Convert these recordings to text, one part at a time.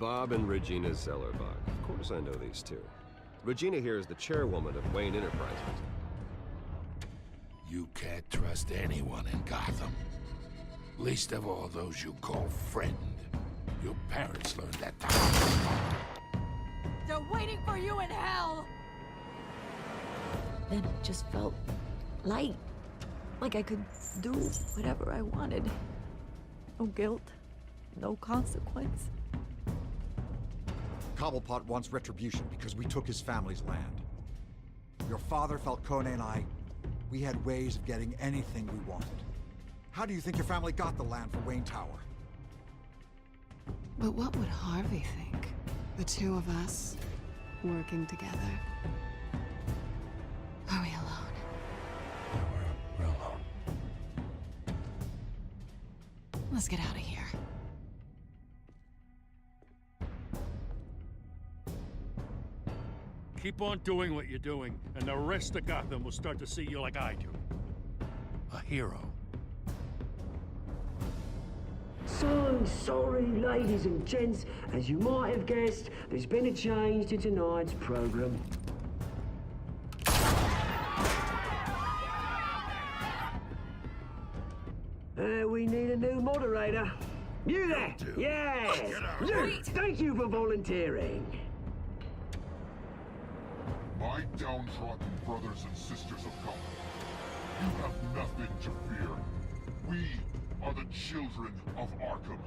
Bob and Regina Zellerbach. Of course I know these two. Regina here is the chairwoman of Wayne Enterprises. You can't trust anyone in Gotham. Least of all those you call friend. Your parents learned that the hard way. They're waiting for you in hell! Then it just felt light. Like I could do whatever I wanted. No guilt, no consequence. Cobblepot wants retribution because we took his family's land. Your father, Falcone, and I, we had ways of getting anything we wanted. How do you think your family got the land for Wayne Tower? But what would Harvey think? The two of us, working together. Are we alone? We're alone. Let's get out of here. Keep on doing what you're doing, and the rest of Gotham will start to see you like I do. A hero. So sorry, ladies and gents. As you might have guessed, there's been a change to tonight's program. We need a new moderator. You there? Yes! You! Thank you for volunteering. My downtrodden brothers and sisters of Gotham, you have nothing to fear. We are the children of Arkham.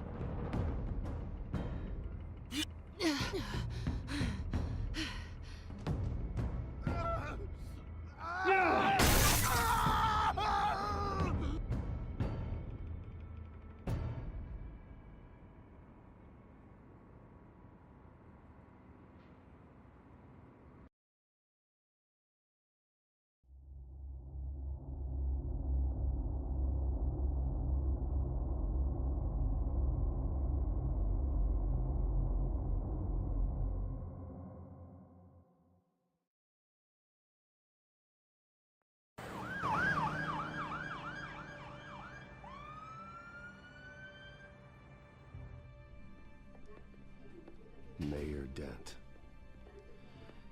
Mayor Dent.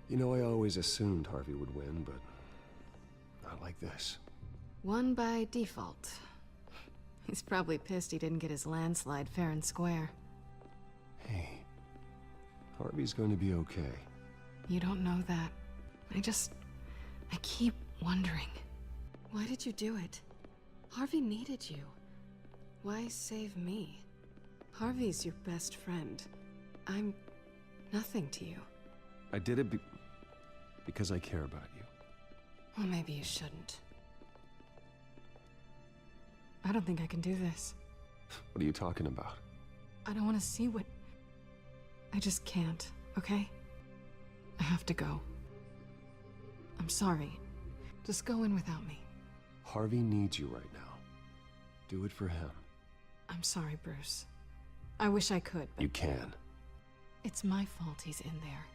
You know, I always assumed Harvey would win, but not like this. Won by default. He's probably pissed he didn't get his landslide fair and square. Hey, Harvey's going to be okay. You don't know that. I keep wondering. Why did you do it? Harvey needed you. Why save me? Harvey's your best friend. I'm nothing to you. I did it because I care about you. Well, maybe you shouldn't. I don't think I can do this. What are you talking about? I don't want to see what... I just can't, okay? I have to go. I'm sorry. Just go in without me. Harvey needs you right now. Do it for him. I'm sorry, Bruce. I wish I could, but... You can. It's my fault he's in there.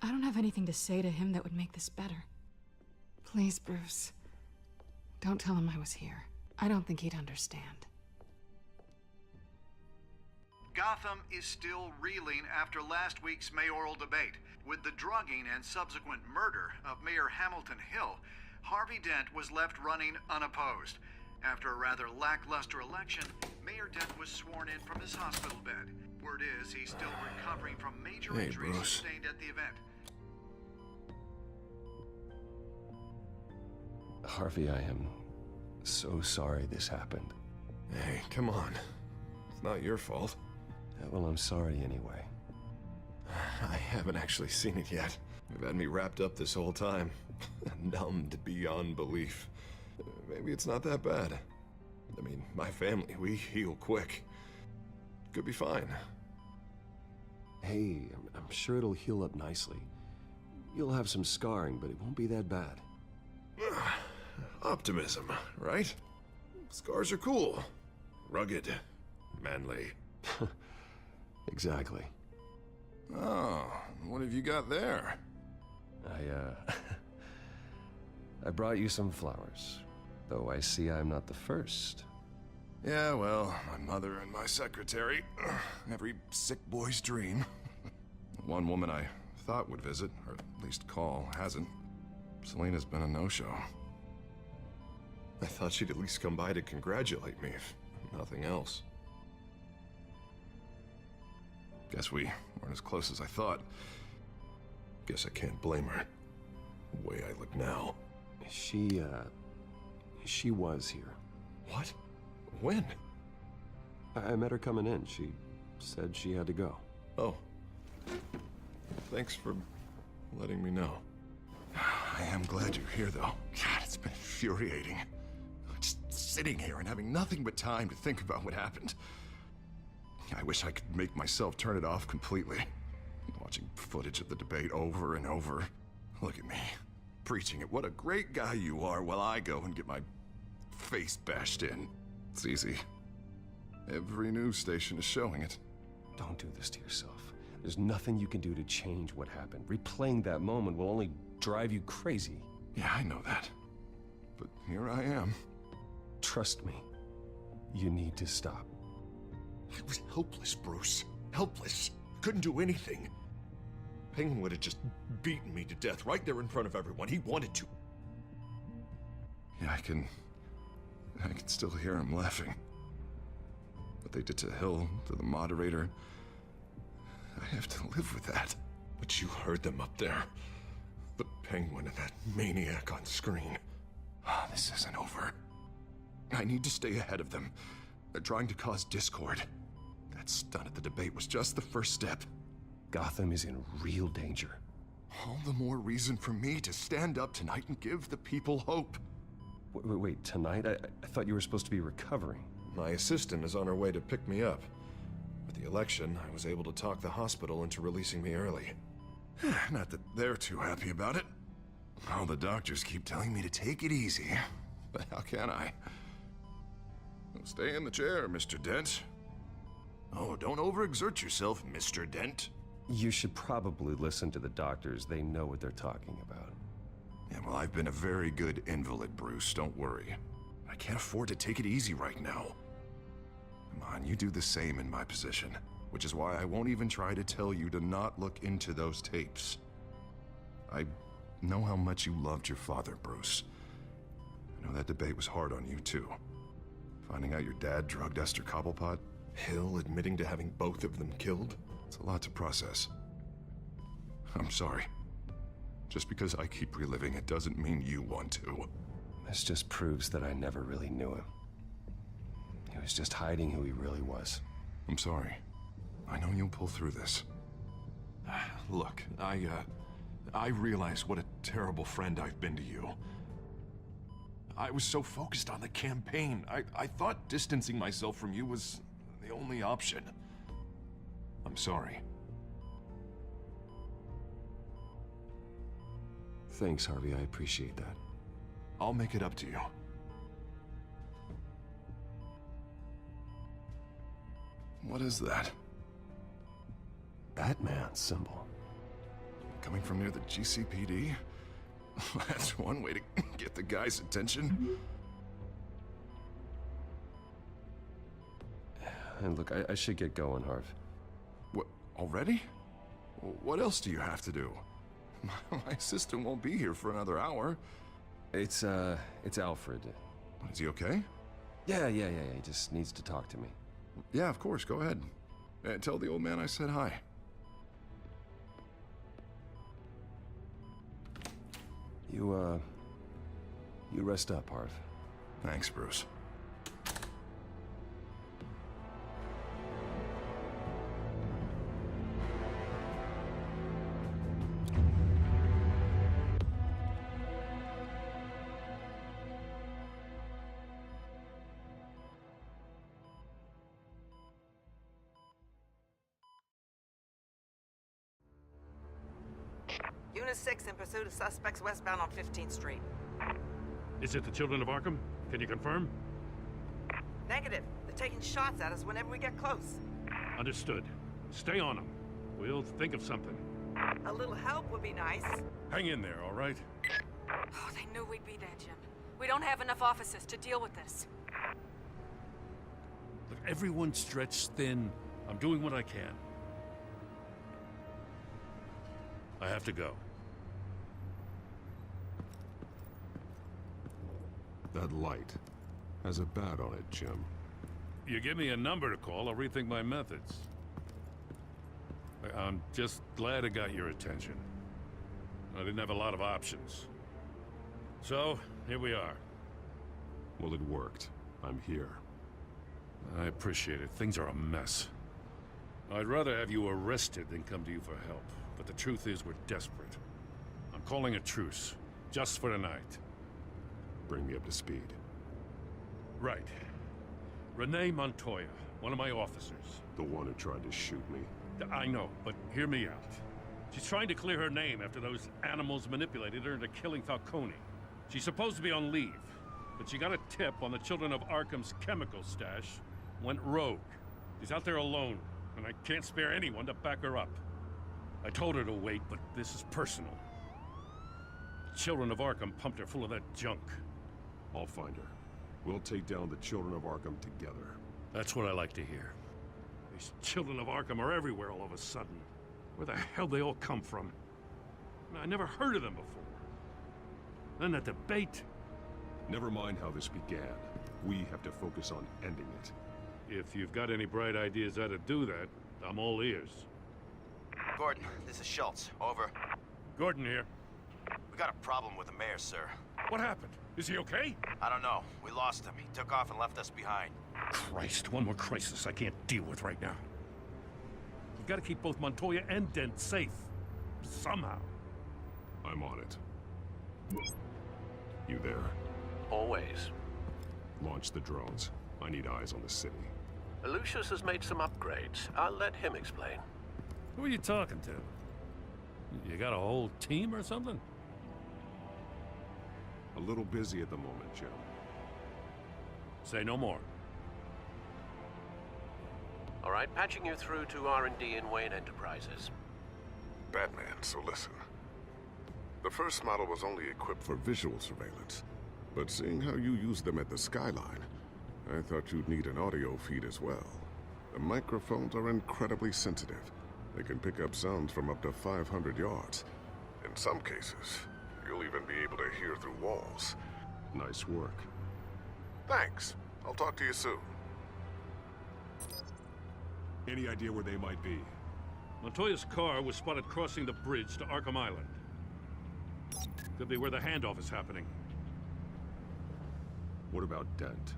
I don't have anything to say to him that would make this better. Please, Bruce. Don't tell him I was here. I don't think he'd understand. Gotham is still reeling after last week's mayoral debate. With the drugging and subsequent murder of Mayor Hamilton Hill, Harvey Dent was left running unopposed. After a rather lackluster election, Mayor Dent was sworn in from his hospital bed. Word is he's still recovering from major injuries sustained at the event. Harvey, I am so sorry this happened. Hey, come on. It's not your fault. Well, I'm sorry anyway. I haven't actually seen it yet. You've had me wrapped up this whole time. Numbed beyond belief. Maybe it's not that bad. I mean, my family, we heal quick. Could be fine. Hey, I'm sure it'll heal up nicely. You'll have some scarring, but it won't be that bad. Optimism, right? Scars are cool. Rugged. Manly. Exactly. Oh, what have you got there? I brought you some flowers. Though I see I'm not the first. Yeah, well, my mother and my secretary. Every sick boy's dream. One woman I thought would visit, or at least call, hasn't. Selina's been a no-show. I thought she'd at least come by to congratulate me, if nothing else. Guess we weren't as close as I thought. Guess I can't blame her. The way I look now. She was here. What? When? I met her coming in. She said she had to go. Oh. Thanks for letting me know. I am glad you're here, though. God, it's been infuriating. Just sitting here and having nothing but time to think about what happened. I wish I could make myself turn it off completely. Watching footage of the debate over and over. Look at me, preaching it. What a great guy you are, while I go and get my face bashed in. It's easy. Every news station is showing it. Don't do this to yourself. There's nothing you can do to change what happened. Replaying that moment will only drive you crazy. Yeah, I know that. But here I am. Trust me. You need to stop. I was helpless, Bruce. Helpless. Couldn't do anything. Penguin would have just beaten me to death right there in front of everyone. He wanted to. Yeah, I can still hear him laughing. What they did to Hill, to the moderator, I have to live with that. But you heard them up there. The Penguin and that maniac on screen. This isn't over. I need to stay ahead of them. They're trying to cause discord. That stunt at the debate was just the first step. Gotham is in real danger. All the more reason for me to stand up tonight and give the people hope. Wait, tonight? I thought you were supposed to be recovering. My assistant is on her way to pick me up. With the election, I was able to talk the hospital into releasing me early. Not that they're too happy about it. All the doctors keep telling me to take it easy. But how can I? Stay in the chair, Mr. Dent. Oh, don't overexert yourself, Mr. Dent. You should probably listen to the doctors. They know what they're talking about. Yeah, well, I've been a very good invalid, Bruce. Don't worry. I can't afford to take it easy right now. Come on, you do the same in my position. Which is why I won't even try to tell you to not look into those tapes. I know how much you loved your father, Bruce. I know that debate was hard on you, too. Finding out your dad drugged Esther Cobblepot, Hill admitting to having both of them killed. It's a lot to process. I'm sorry. Just because I keep reliving it doesn't mean you want to. This just proves that I never really knew him. He was just hiding who he really was. I'm sorry. I know you'll pull through this. Look, I realize what a terrible friend I've been to you. I was so focused on the campaign. I thought distancing myself from you was the only option. I'm sorry. Thanks, Harvey. I appreciate that. I'll make it up to you. What is that? Batman symbol. Coming from near the GCPD? That's one way to get the guy's attention. And look, I should get going, Harv. What, already? What else do you have to do? My assistant won't be here for another hour. It's Alfred. Is he okay? Yeah, he just needs to talk to me. Yeah, of course, go ahead. Tell the old man I said hi. You rest up, Harv. Thanks, Bruce. Unit 6 in pursuit of suspects westbound on 15th Street. Is it the Children of Arkham? Can you confirm? Negative. They're taking shots at us whenever we get close. Understood. Stay on them. We'll think of something. A little help would be nice. Hang in there, all right? Oh, they knew we'd be there, Jim. We don't have enough officers to deal with this. Look, everyone's stretched thin. I'm doing what I can. I have to go. That light has a bat on it, Jim. You give me a number to call, I'll rethink my methods. I'm just glad it got your attention. I didn't have a lot of options. So, here we are. Well, it worked. I'm here. I appreciate it. Things are a mess. I'd rather have you arrested than come to you for help. But the truth is, we're desperate. I'm calling a truce. Just for tonight. Bring me up to speed. Right. Renee Montoya, one of my officers. The one who tried to shoot me? I know, but hear me out. She's trying to clear her name after those animals manipulated her into killing Falcone. She's supposed to be on leave, but she got a tip on the Children of Arkham's chemical stash, went rogue. She's out there alone, and I can't spare anyone to back her up. I told her to wait, but this is personal. The Children of Arkham pumped her full of that junk. I'll find her. We'll take down the Children of Arkham together. That's what I like to hear. These Children of Arkham are everywhere all of a sudden. Where the hell they all come from? I never heard of them before. Then that debate. Never mind how this began. We have to focus on ending it. If you've got any bright ideas how to do that, I'm all ears. Gordon, this is Schultz. Over. Gordon here. We got a problem with the mayor, sir. What happened? Is he okay? I don't know. We lost him. He took off and left us behind. Christ, one more crisis I can't deal with right now. We've got to keep both Montoya and Dent safe. Somehow. I'm on it. You there? Always. Launch the drones. I need eyes on the city. Lucius has made some upgrades. I'll let him explain. Who are you talking to? You got a whole team or something? A little busy at the moment, Jim. Say no more. All right, patching you through to R&D in Wayne Enterprises. Batman, so listen. The first model was only equipped for visual surveillance, but seeing how you use them at the Skyline, I thought you'd need an audio feed as well. The microphones are incredibly sensitive. They can pick up sounds from up to 500 yards. In some cases, you'll even be able to hear through walls. Nice work. Thanks. I'll talk to you soon. Any idea where they might be? Montoya's car was spotted crossing the bridge to Arkham Island. Could be where the handoff is happening. What about Dent?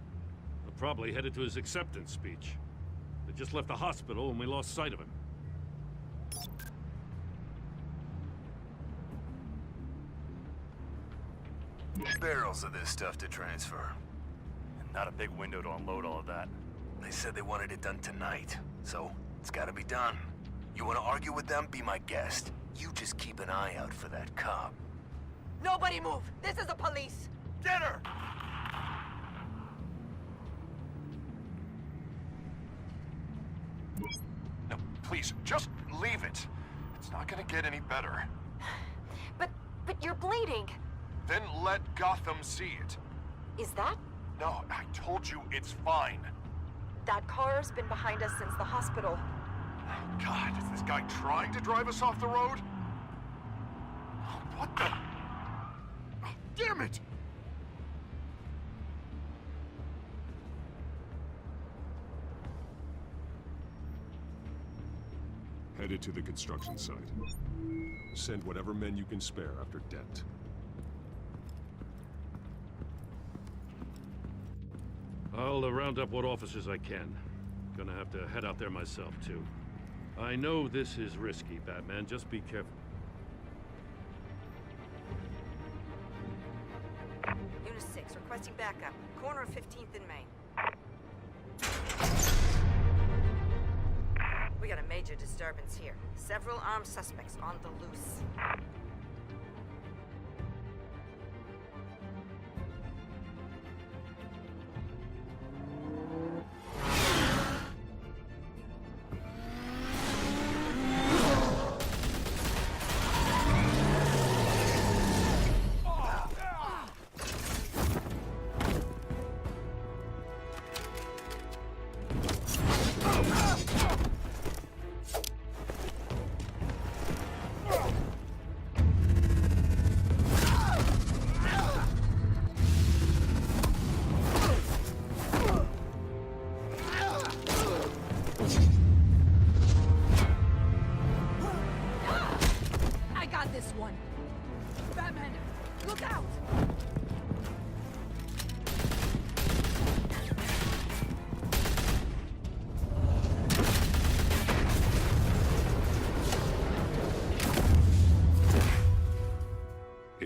They're probably headed to his acceptance speech. They just left the hospital and we lost sight of him. Barrels of this stuff to transfer. And not a big window to unload all of that. They said they wanted it done tonight, so it's gotta be done. You wanna argue with them? Be my guest. You just keep an eye out for that cop. Nobody move! This is the police! Get her! No, please, just leave it. It's not gonna get any better. But you're bleeding! Then let Gotham see it. Is that? No, I told you it's fine. That car's been behind us since the hospital. God, is this guy trying to drive us off the road? What the? Damn it! Headed to the construction site. Send whatever men you can spare after Dent. I'll round up what officers I can. Gonna have to head out there myself, too. I know this is risky, Batman. Just be careful. Unit 6, requesting backup. Corner of 15th and Main. We got a major disturbance here. Several armed suspects on the loose.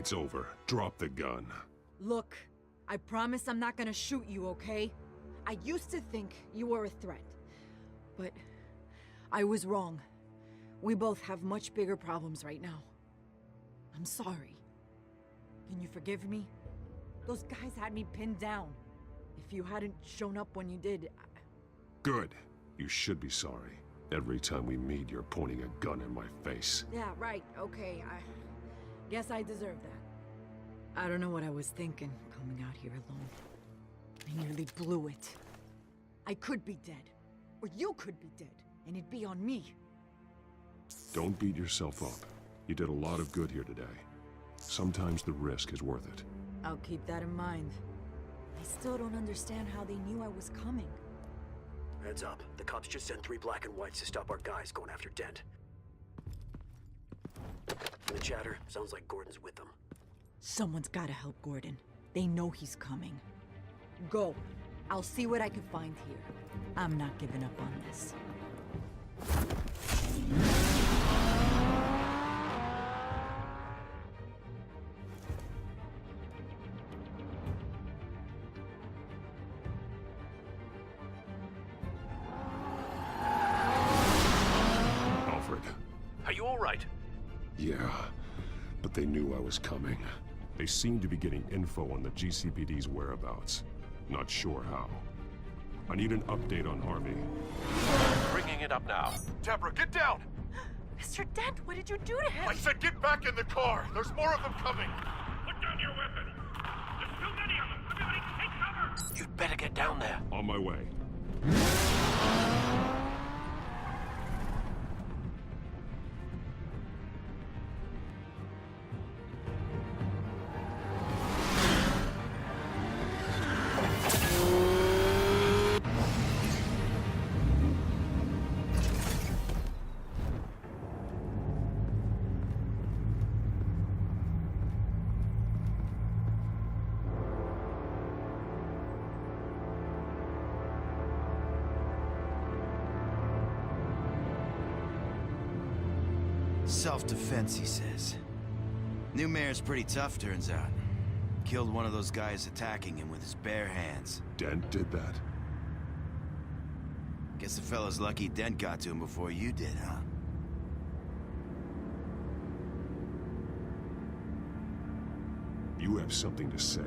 It's over. Drop the gun. Look, I promise I'm not gonna shoot you, okay? I used to think you were a threat, but I was wrong. We both have much bigger problems right now. I'm sorry. Can you forgive me? Those guys had me pinned down. If you hadn't shown up when you did, Good. You should be sorry. Every time we meet, you're pointing a gun in my face. Yeah, right, okay, I guess I deserve that. I don't know what I was thinking, coming out here alone. I nearly blew it. I could be dead, or you could be dead, and it'd be on me. Don't beat yourself up. You did a lot of good here today. Sometimes the risk is worth it. I'll keep that in mind. I still don't understand how they knew I was coming. Heads up. The cops just sent 3 black and whites to stop our guys going after Dent. From the chatter, sounds like Gordon's with them. Someone's gotta help Gordon. They know he's coming. Go. I'll see what I can find here. I'm not giving up on this. Alfred. Are you all right? Yeah, but they knew I was coming. They seemed to be getting info on the GCPD's whereabouts. Not sure how. I need an update on Harvey. Bringing it up now. Deborah, get down! Mr. Dent, what did you do to him? I said get back in the car! There's more of them coming! Put down your weapon! There's too many of them! Everybody take cover! You'd better get down there. On my way. Self-defense, he says. New mayor's pretty tough, turns out. Killed one of those guys attacking him with his bare hands. Dent did that? Guess the fella's lucky Dent got to him before you did, huh? You have something to say,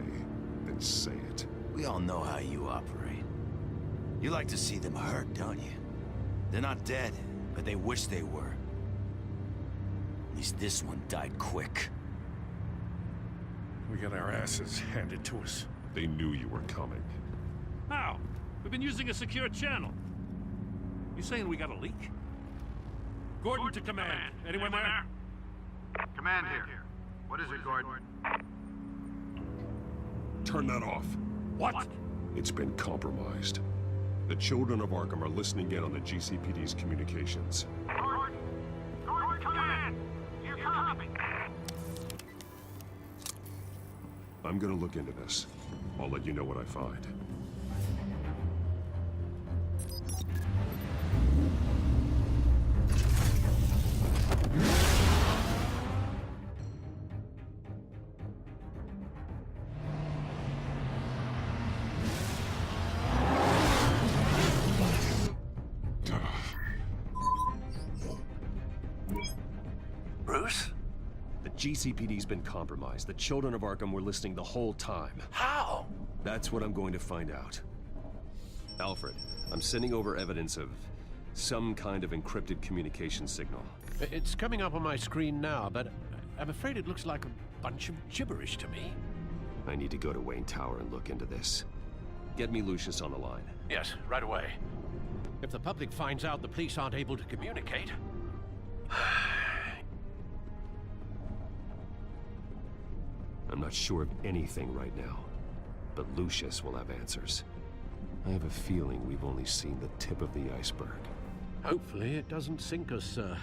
then say it. We all know how you operate. You like to see them hurt, don't you? They're not dead, but they wish they were. At least this one died quick. We got our asses handed to us. They knew you were coming. How? We've been using a secure channel. You saying we got a leak? Gordon to command. Anyone there? Command here. What is it, Gordon? Turn that off. What? It's been compromised. The children of Arkham are listening in on the GCPD's communications. Gordon, command! You copy? I'm gonna look into this. I'll let you know what I find. Bruce? The GCPD's been compromised. The children of Arkham were listening the whole time. How? That's what I'm going to find out. Alfred, I'm sending over evidence of some kind of encrypted communication signal. It's coming up on my screen now, but I'm afraid it looks like a bunch of gibberish to me. I need to go to Wayne Tower and look into this. Get me Lucius on the line. Yes, right away. If the public finds out the police aren't able to communicate... I'm not sure of anything right now, but Lucius will have answers. I have a feeling we've only seen the tip of the iceberg. Hopefully it doesn't sink us, sir.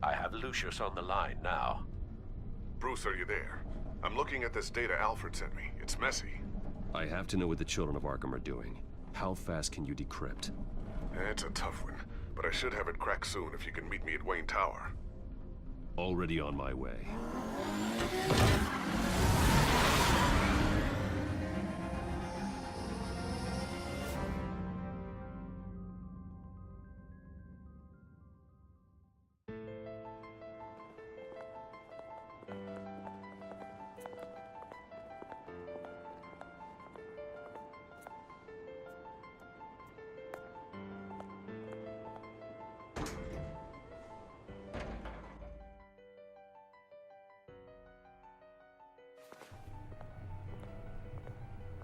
I have Lucius on the line now. Bruce, are you there? I'm looking at this data Alfred sent me. It's messy. I have to know what the children of Arkham are doing. How fast can you decrypt? It's a tough one, but I should have it cracked soon if you can meet me at Wayne Tower. Already on my way.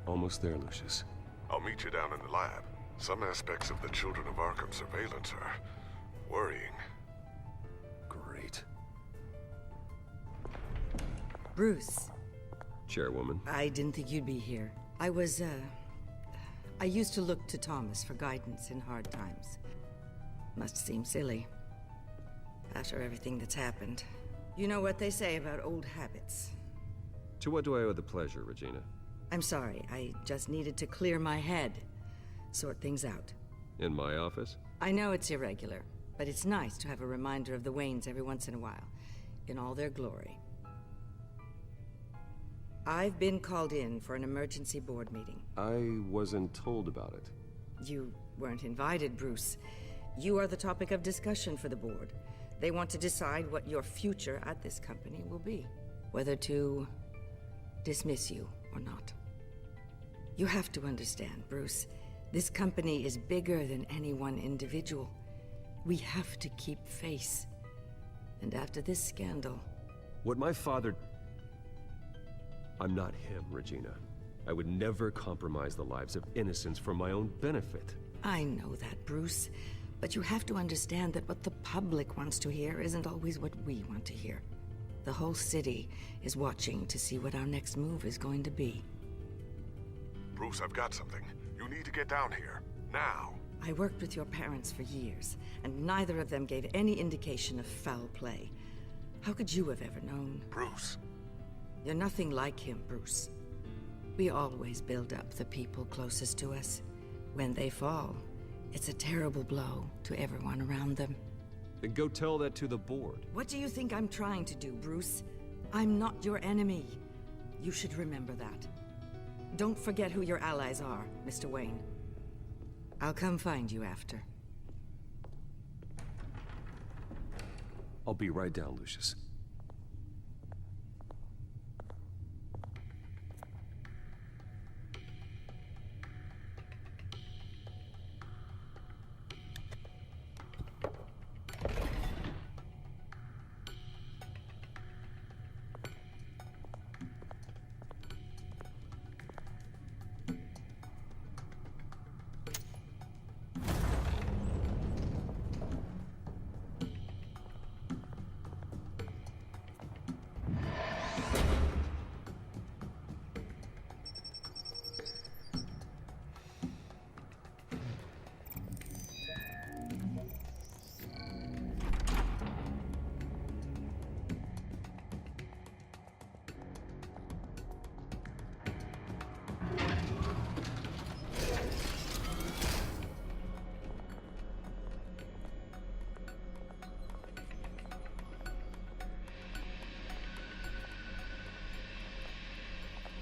Almost there, Lucius. I'll meet you down in the lab. Some aspects of the Children of Arkham surveillance are worrying. Great. Bruce. Chairwoman. I didn't think you'd be here. I used to look to Thomas for guidance in hard times. Must seem silly. After everything that's happened. You know what they say about old habits. To what do I owe the pleasure, Regina? I'm sorry, I just needed to clear my head. Sort things out. In my office? I know it's irregular, but it's nice to have a reminder of the Waynes every once in a while. In all their glory. I've been called in for an emergency board meeting. I wasn't told about it. You weren't invited, Bruce. You are the topic of discussion for the board. They want to decide what your future at this company will be. Whether to dismiss you or not. You have to understand, Bruce. This company is bigger than any one individual. We have to keep face. And after this scandal... What my father... I'm not him, Regina. I would never compromise the lives of innocents for my own benefit. I know that, Bruce. But you have to understand that what the public wants to hear isn't always what we want to hear. The whole city is watching to see what our next move is going to be. Bruce, I've got something. You need to get down here. Now. I worked with your parents for years, and neither of them gave any indication of foul play. How could you have ever known? Bruce. You're nothing like him, Bruce. We always build up the people closest to us. When they fall, it's a terrible blow to everyone around them. Then go tell that to the board. What do you think I'm trying to do, Bruce? I'm not your enemy. You should remember that. Don't forget who your allies are, Mr. Wayne. I'll come find you after. I'll be right down, Lucius.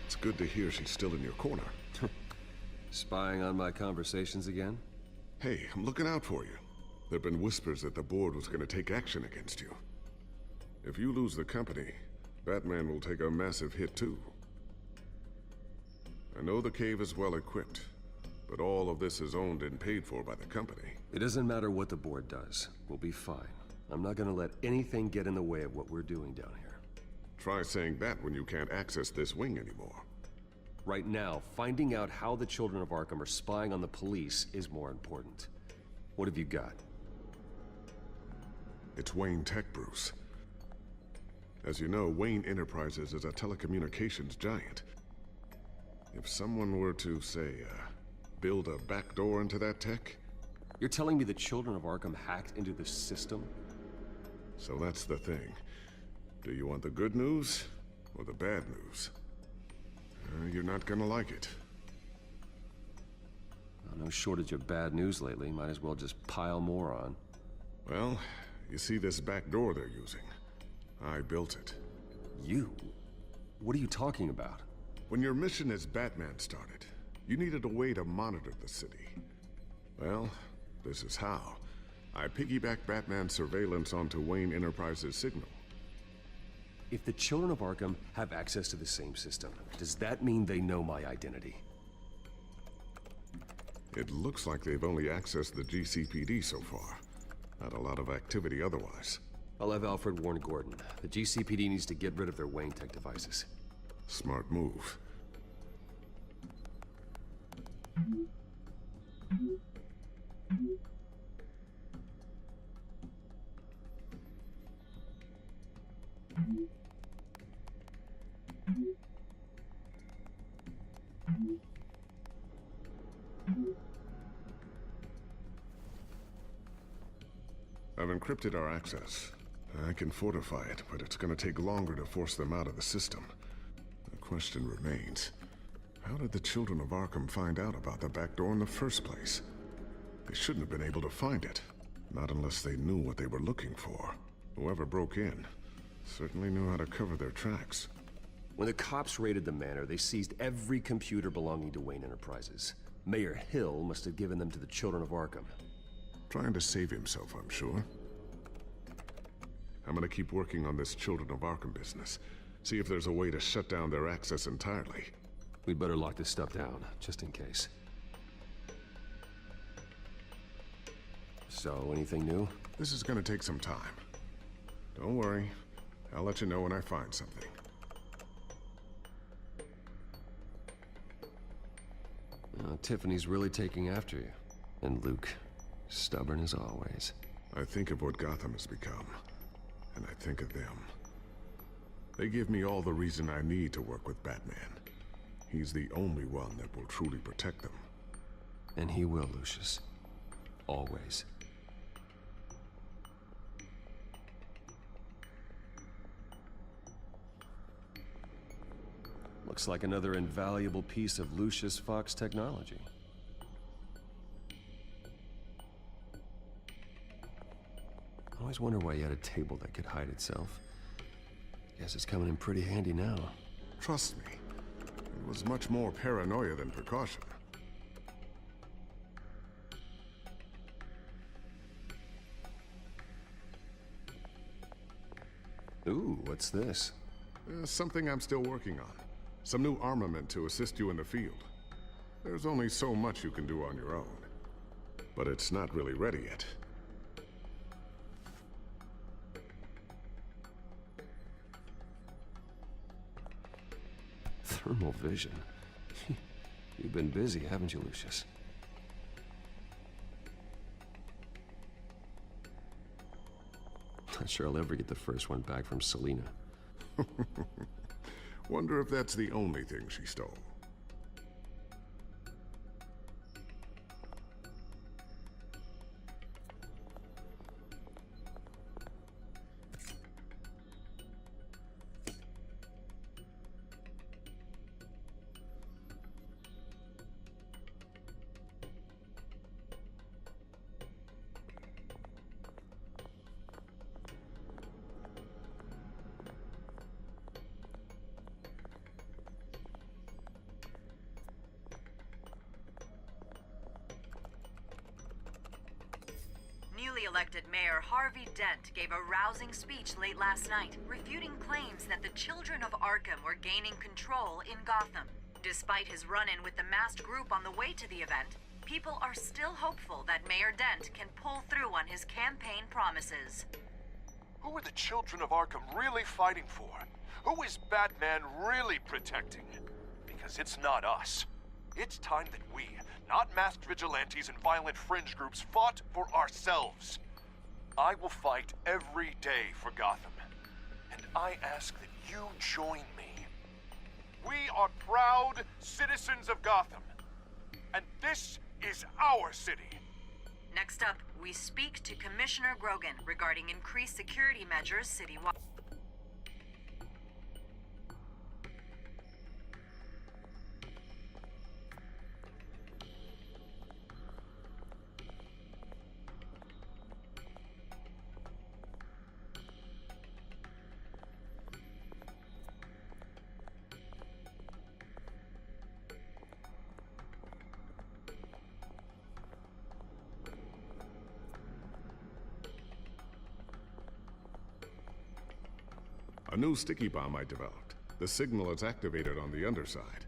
It's good to hear she's still in your corner. Spying on my conversations again? Hey, I'm looking out for you. There've been whispers that the board was going to take action against you. If you lose the company, Batman will take a massive hit too. I know the cave is well equipped, but all of this is owned and paid for by the company. It doesn't matter what the board does. We'll be fine. I'm not gonna let anything get in the way of what we're doing down here. Try saying that when you can't access this wing anymore. Right now, finding out how the Children of Arkham are spying on the police is more important. What have you got? It's Wayne Tech, Bruce. As you know, Wayne Enterprises is a telecommunications giant. If someone were to, say, build a backdoor into that tech... You're telling me the Children of Arkham hacked into the system? So that's the thing. Do you want the good news or the bad news? You're not gonna like it. No shortage of bad news lately. Might as well just pile more on. Well, you see this back door they're using? I built it. You? What are you talking about? When your mission as Batman started, you needed a way to monitor the city. Well, this is how. I piggybacked Batman's surveillance onto Wayne Enterprises' signal. If the children of Arkham have access to the same system, does that mean they know my identity? It looks like they've only accessed the GCPD so far. Not a lot of activity otherwise. I'll have Alfred warn Gordon. The GCPD needs to get rid of their Wayne Tech devices. Smart move. I've encrypted our access. I can fortify it, but it's gonna take longer to force them out of the system. The question remains, how did the children of Arkham find out about the back door in the first place? They shouldn't have been able to find it. Not unless they knew what they were looking for. Whoever broke in certainly knew how to cover their tracks. When the cops raided the manor, they seized every computer belonging to Wayne Enterprises. Mayor Hill must have given them to the children of Arkham. Trying to save himself, I'm sure. I'm gonna keep working on this Children of Arkham business. See if there's a way to shut down their access entirely. We'd better lock this stuff down, just in case. So, anything new? This is gonna take some time. Don't worry. I'll let you know when I find something. Tiffany's really taking after you. And Luke, stubborn as always. I think of what Gotham has become, and I think of them. They give me all the reason I need to work with Batman. He's the only one that will truly protect them. And he will, Lucius. Always. Looks like another invaluable piece of Lucius Fox technology. I always wonder why you had a table that could hide itself. Guess it's coming in pretty handy now. Trust me, it was much more paranoia than precaution. Ooh, what's this? Something I'm still working on. Some new armament to assist you in the field. There's only so much you can do on your own. But it's not really ready yet. Thermal vision. You've been busy, haven't you, Lucius? Not sure I'll ever get the first one back from Selina. Wonder if that's the only thing she stole. Newly elected Mayor Harvey Dent gave a rousing speech late last night, refuting claims that the children of Arkham were gaining control in Gotham. Despite his run-in with the masked group on the way to the event, people are still hopeful that Mayor Dent can pull through on his campaign promises. Who are the children of Arkham really fighting for? Who is Batman really protecting? Because it's not us. It's time that we, not masked vigilantes and violent fringe groups, fought for ourselves. I will fight every day for Gotham. And I ask that you join me. We are proud citizens of Gotham. And this is our city. Next up, we speak to Commissioner Grogan regarding increased security measures citywide. A new sticky bomb I developed. The signal is activated on the underside.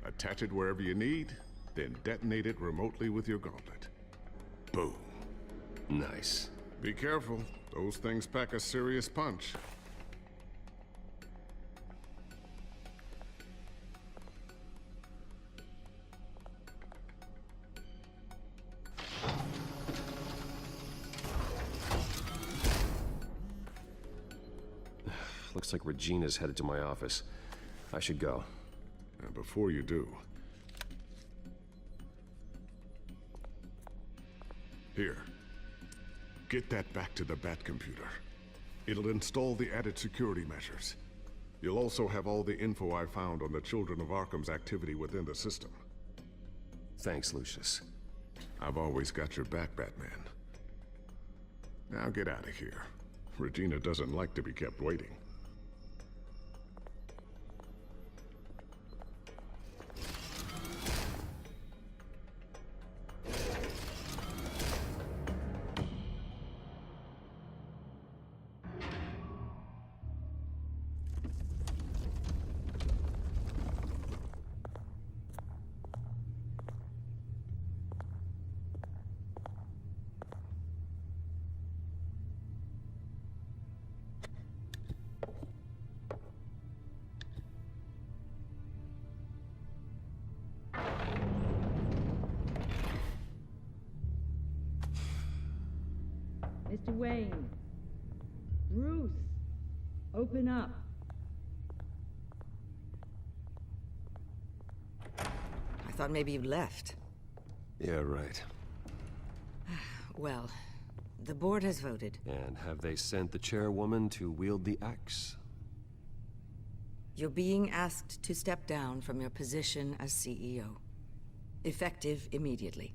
Attach it wherever you need, then detonate it remotely with your gauntlet. Boom. Nice. Be careful. Those things pack a serious punch. Looks like Regina's headed to my office. I should go. And before you do... Here. Get that back to the Bat computer. It'll install the added security measures. You'll also have all the info I found on the Children of Arkham's activity within the system. Thanks, Lucius. I've always got your back, Batman. Now get out of here. Regina doesn't like to be kept waiting. Mr. Wayne. Bruce. Open up. I thought maybe you left. Yeah, right. Well, the board has voted. And have they sent the chairwoman to wield the axe? You're being asked to step down from your position as CEO. Effective immediately.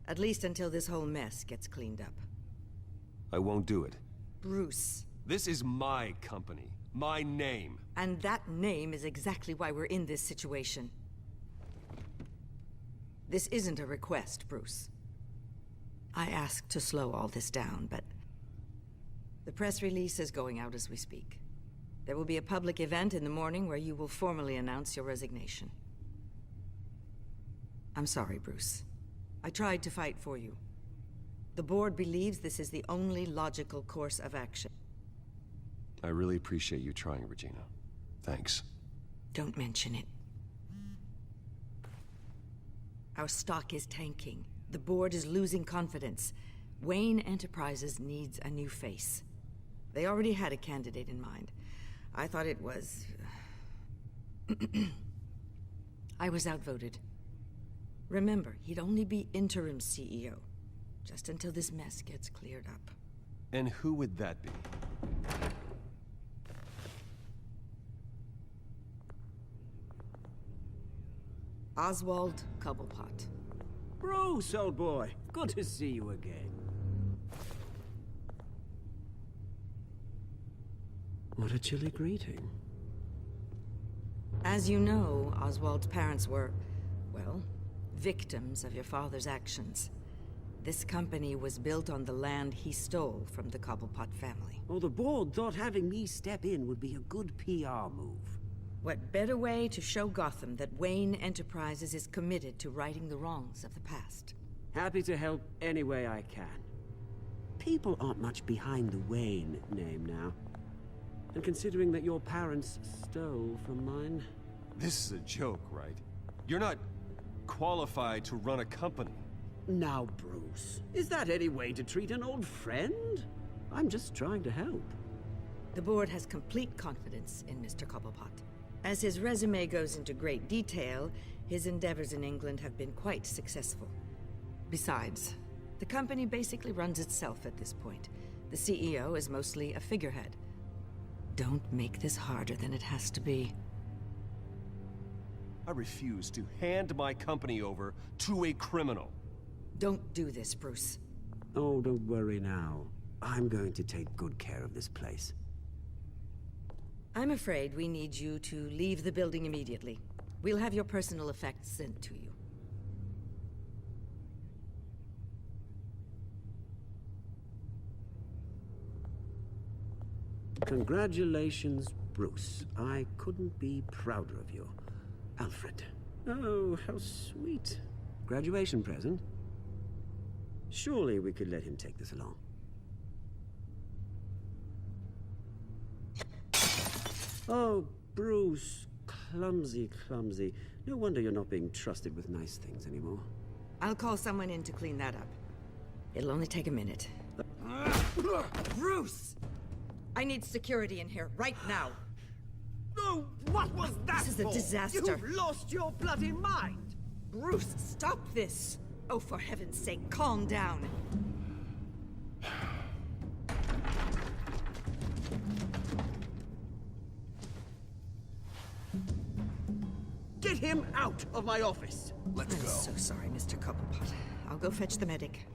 At least until this whole mess gets cleaned up. I won't do it. Bruce. This is my company. My name. And that name is exactly why we're in this situation. This isn't a request, Bruce. I asked to slow all this down, but... the press release is going out as we speak. There will be a public event in the morning where you will formally announce your resignation. I'm sorry, Bruce. I tried to fight for you. The board believes this is the only logical course of action. I really appreciate you trying, Regina. Thanks. Don't mention it. Our stock is tanking. The board is losing confidence. Wayne Enterprises needs a new face. They already had a candidate in mind. I thought it was... I was outvoted. Remember, he'd only be interim CEO. Just until this mess gets cleared up. And who would that be? Oswald Cobblepot. Bruce, old boy. Good to see you again. What a chilly greeting. As you know, Oswald's parents were, well, victims of your father's actions. This company was built on the land he stole from the Cobblepot family. Well, the board thought having me step in would be a good PR move. What better way to show Gotham that Wayne Enterprises is committed to righting the wrongs of the past? Happy to help any way I can. People aren't much behind the Wayne name now. And considering that your parents stole from mine... This is a joke, right? You're not qualified to run a company. Now, Bruce, is that any way to treat an old friend? I'm just trying to help. The board has complete confidence in Mr. Cobblepot. As his resume goes into great detail, his endeavors in England have been quite successful. Besides, the company basically runs itself at this point. The CEO is mostly a figurehead. Don't make this harder than it has to be. I refuse to hand my company over to a criminal. Don't do this, Bruce. Oh, don't worry now. I'm going to take good care of this place. I'm afraid we need you to leave the building immediately. We'll have your personal effects sent to you. Congratulations, Bruce. I couldn't be prouder of you. Alfred. Oh, how sweet. Graduation present? Surely we could let him take this along. Oh, Bruce. Clumsy, clumsy. No wonder you're not being trusted with nice things anymore. I'll call someone in to clean that up. It'll only take a minute. Bruce! I need security in here, right now. No, what was that? This is a disaster. You've lost your bloody mind! Bruce, stop this! Oh, for heaven's sake, calm down. Get him out of my office! Let's go. I'm so sorry, Mr. Cobblepot. I'll go fetch the medic.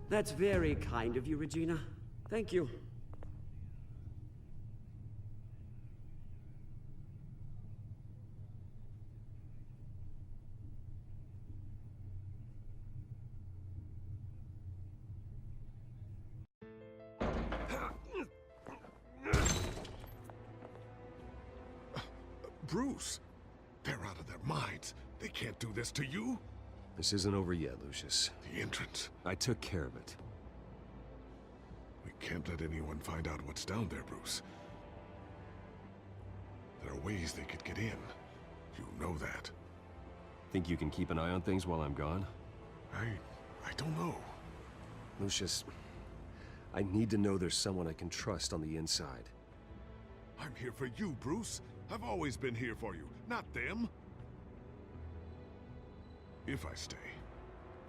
That's very kind of you, Regina. Thank you. Bruce, they're out of their minds. They can't do this to you. This isn't over yet, Lucius. The entrance. I took care of it. We can't let anyone find out what's down there, Bruce. There are ways they could get in. You know that. Think you can keep an eye on things while I'm gone? I don't know. Lucius, I need to know there's someone I can trust on the inside. I'm here for you, Bruce. I've always been here for you, not them. If I stay,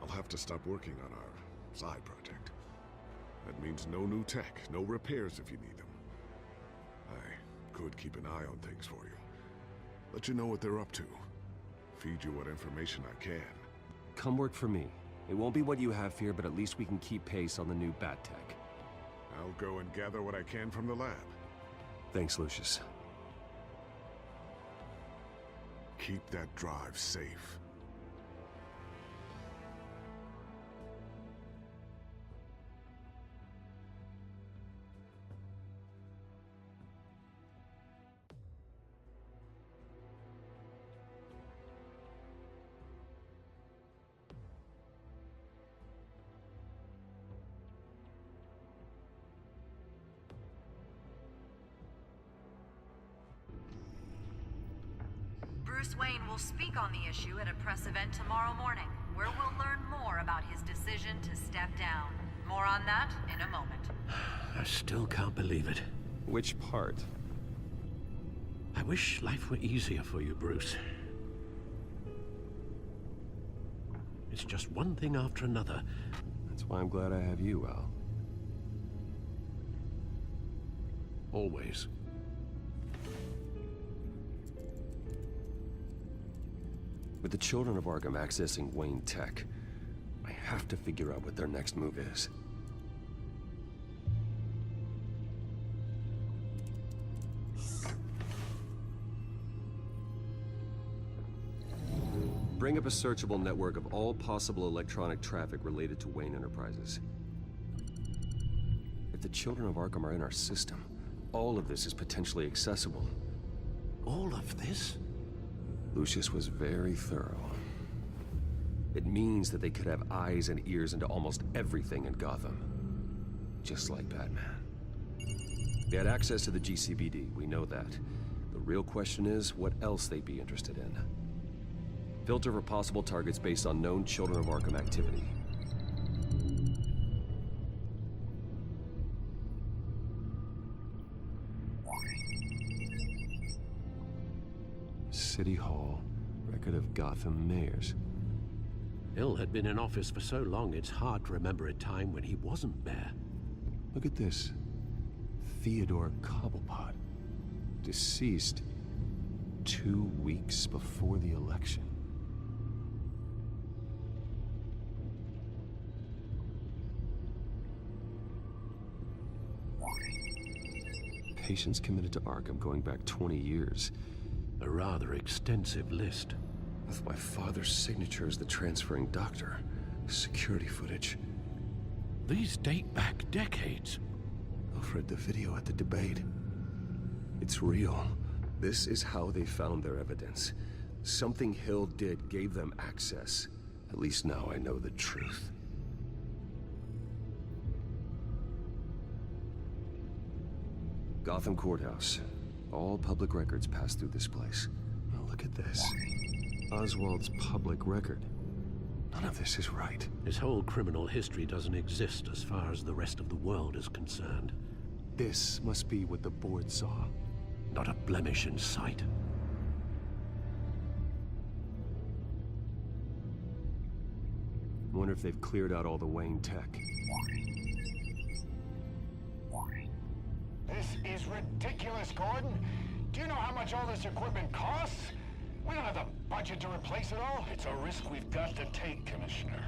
I'll have to stop working on our side project. That means no new tech, no repairs if you need them. I could keep an eye on things for you. Let you know what they're up to. Feed you what information I can. Come work for me. It won't be what you have here, but at least we can keep pace on the new bat tech. I'll go and gather what I can from the lab. Thanks, Lucius. Keep that drive safe. Bruce Wayne will speak on the issue at a press event tomorrow morning, where we'll learn more about his decision to step down. More on that in a moment. I still can't believe it. Which part? I wish life were easier for you, Bruce. It's just one thing after another. That's why I'm glad I have you, Al. Always. With the children of Arkham accessing Wayne Tech, I have to figure out what their next move is. Bring up a searchable network of all possible electronic traffic related to Wayne Enterprises. If the children of Arkham are in our system, all of this is potentially accessible. All of this? Lucius was very thorough. It means that they could have eyes and ears into almost everything in Gotham. Just like Batman. They had access to the GCPD, we know that. The real question is, what else they'd be interested in. Filter for possible targets based on known Children of Arkham activity. City Hall, record of Gotham mayors. Hill had been in office for so long, it's hard to remember a time when he wasn't mayor. Look at this. Theodore Cobblepot. Deceased 2 weeks before the election. Patients committed to Arkham going back 20 years. A rather extensive list. With my father's signature as the transferring doctor. Security footage. These date back decades. Alfred, the video at the debate. It's real. This is how they found their evidence. Something Hill did gave them access. At least now I know the truth. Gotham Courthouse. All public records pass through this place. Oh, look at this. Oswald's public record. None of this is right. His whole criminal history doesn't exist as far as the rest of the world is concerned. This must be what the board saw. Not a blemish in sight. Wonder if they've cleared out all the Wayne tech. This is ridiculous, Gordon. Do you know how much all this equipment costs? We don't have the budget to replace it all. It's a risk we've got to take, Commissioner.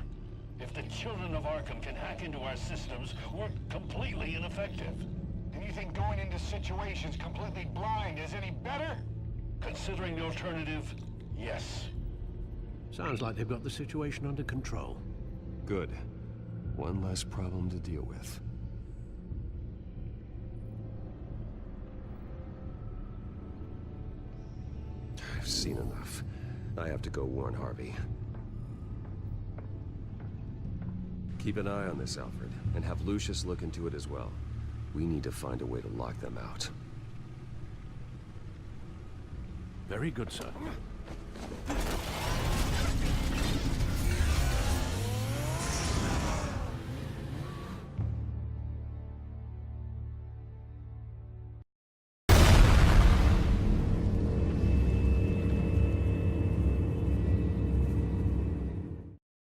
If the children of Arkham can hack into our systems, we're completely ineffective. And you think going into situations completely blind is any better? Considering the alternative, yes. Sounds like they've got the situation under control. Good. One less problem to deal with. I've seen enough. I have to go warn Harvey. Keep an eye on this, Alfred, and have Lucius look into it as well. We need to find a way to lock them out. Very good, sir.